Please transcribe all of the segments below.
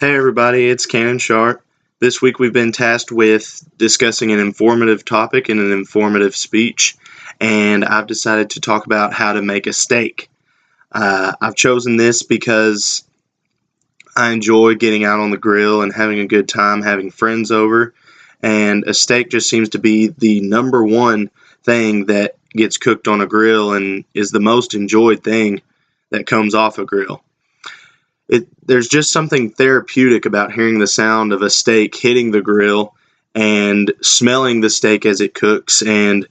Hey everybody, it's Cannon Sharp. This week we've been tasked with discussing an informative topic in an informative speech, and I've decided to talk about how to make a steak. I've chosen this because I enjoy getting out on the grill and having a good time, having friends over, and a steak just seems to be the number one thing that gets cooked on a grill and is the most enjoyed thing that comes off a grill. There's just something therapeutic about hearing the sound of a steak hitting the grill and smelling the steak as it cooks. And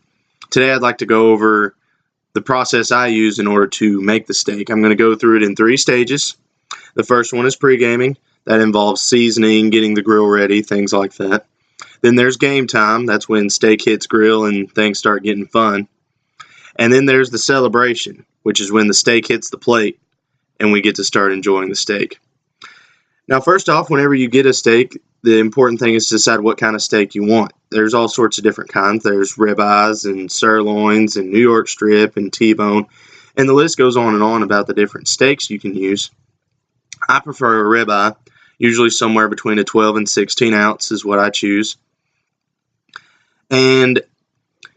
today I'd like to go over the process I use in order to make the steak. I'm going to go through it in 3 stages. The first one is pre-gaming. That involves seasoning, getting the grill ready, things like that. Then there's game time. That's when steak hits grill and things start getting fun. And then there's the celebration, which is when the steak hits the plate and we get to start enjoying the steak. Now, first off, whenever you get a steak, the important thing is to decide what kind of steak you want. There's all sorts of different kinds. There's ribeyes and sirloins and New York strip and T-bone, and the list goes on and on about the different steaks you can use. I prefer a ribeye, usually somewhere between a 12 and 16 ounce is what I choose. And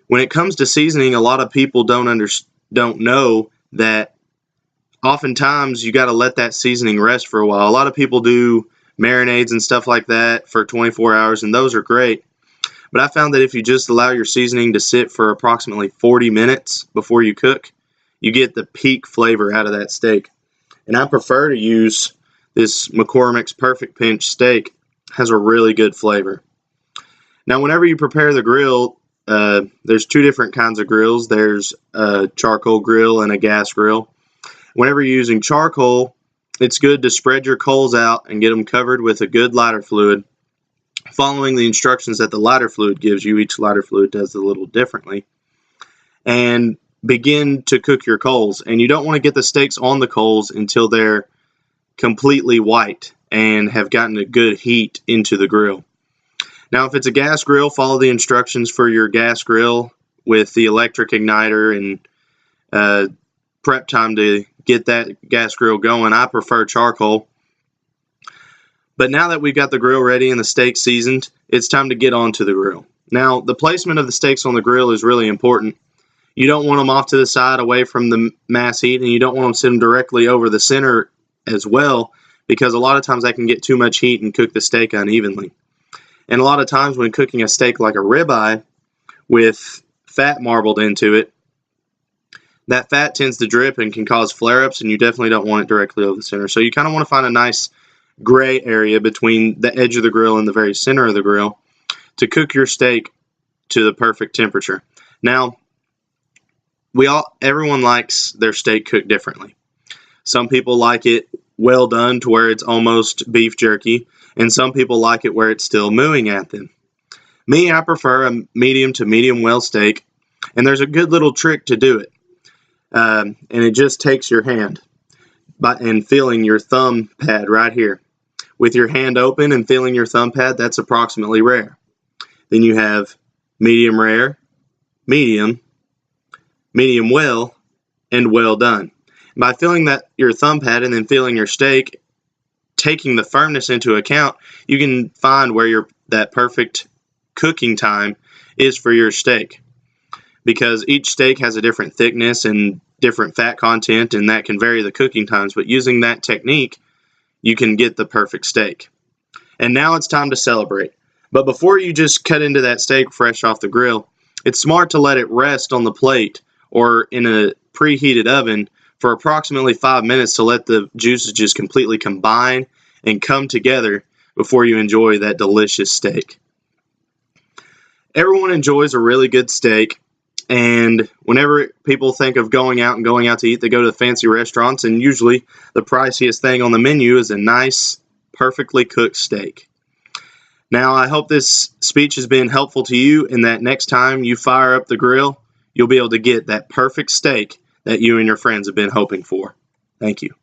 when it comes to seasoning, a lot of people don't know that oftentimes you got to let that seasoning rest for a while. A lot of people do marinades and stuff like that for 24 hours, and those are great. But I found that if you just allow your seasoning to sit for approximately 40 minutes before you cook, you get the peak flavor out of that steak. And I prefer to use this McCormick's Perfect Pinch steak. It has a really good flavor. Now, whenever you prepare the grill, there's 2 different kinds of grills. There's a charcoal grill and a gas grill. Whenever you're using charcoal, it's good to spread your coals out and get them covered with a good lighter fluid, following the instructions that the lighter fluid gives you. Each lighter fluid does it a little differently. And begin to cook your coals. And you don't want to get the steaks on the coals until they're completely white and have gotten a good heat into the grill. Now, if it's a gas grill, follow the instructions for your gas grill with the electric igniter and prep time to get that gas grill going. I prefer charcoal. But now that we've got the grill ready and the steak seasoned, it's time to get onto the grill. Now, the placement of the steaks on the grill is really important. You don't want them off to the side away from the mass heat, and you don't want them sitting directly over the center as well, because a lot of times that can get too much heat and cook the steak unevenly. And a lot of times when cooking a steak like a ribeye with fat marbled into it, that fat tends to drip and can cause flare-ups, and you definitely don't want it directly over the center. So you kind of want to find a nice gray area between the edge of the grill and the very center of the grill to cook your steak to the perfect temperature. Now, everyone likes their steak cooked differently. Some people like it well done to where it's almost beef jerky, and some people like it where it's still mooing at them. Me, I prefer a medium to medium well steak, and there's a good little trick to do it. And it just takes your hand and feeling your thumb pad right here. With your hand open and feeling your thumb pad, that's approximately rare. Then you have medium rare, medium well, and well done. By feeling that your thumb pad and then feeling your steak, taking the firmness into account, you can find where that perfect cooking time is for your steak. Because each steak has a different thickness and different fat content, and that can vary the cooking times. But using that technique, you can get the perfect steak. And now it's time to celebrate. But before you just cut into that steak fresh off the grill, it's smart to let it rest on the plate or in a preheated oven for approximately 5 minutes to let the juices just completely combine and come together before you enjoy that delicious steak. Everyone enjoys a really good steak. And whenever people think of going out to eat, they go to the fancy restaurants, and usually the priciest thing on the menu is a nice, perfectly cooked steak. Now, I hope this speech has been helpful to you, and that next time you fire up the grill, you'll be able to get that perfect steak that you and your friends have been hoping for. Thank you.